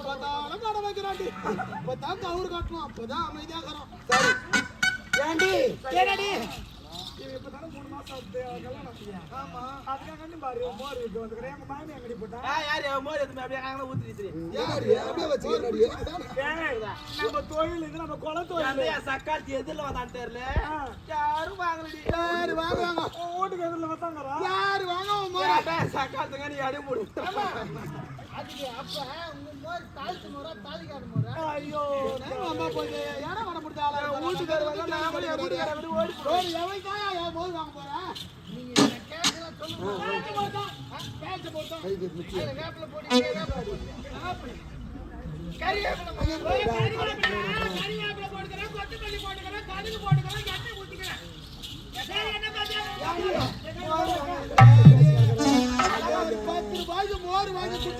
பார்த்தாலும் படம் வைக்கிறாண்டி. இப்பதான் கவுரு கட்டணும், அப்பதான் அமைதியா இருக்கிறோம். சரி ஏண்டி கேடடி இப்பதானே 3 மாசம் ஆகுது கல்யாணம். ஆமா, அதுக்காக பாரு மோர் இது வந்துக்கிறேன். எங்க மாமி எங்கடி போட்டா யாரு மோர் எடுத்து அப்படியே காங்கல ஊத்திடுச்சு. யாரு அப்படியே வச்சுக்கிறாடி நம்ம தொழில் இது, நம்ம குல தொழில். அந்த சக்காத்தி எதிரில வந்தான் தெரியல. யாரும் வாங்கலடி. யாரு வாங்குவாங்க? ஓட்டுக்கு எதிரில் வந்தாங்கறா. யாரு வாங்குவாங்க மோர்? சக்காத்துங்க நீ அடி மூடு. அதுக்கு அப்ப உங்க மோர் தாழ்த்து மோரா தாலிக்கார மோரா? ஐயோ அம்மா போய் யார வர முடியால வீட்டுக்கார வந்து நாமளே வீட்டுக்கார வந்து ஓடி போய் எவைக்காயா மோர் வாங்க போறா? நீங்க என்ன கேட்கல சொல்லுங்க. பேச்ச போட்டா வேப்பில போடி கறிவேப்பில போடுறேன், கொத்தமல்லி போடுறேன், கடுகு போடுறேன், எண்ணெய் ஊத்திக்கிறேன். என்ன பாத்தியா? 10 ரூபாய்க்கு மோர் வாங்கி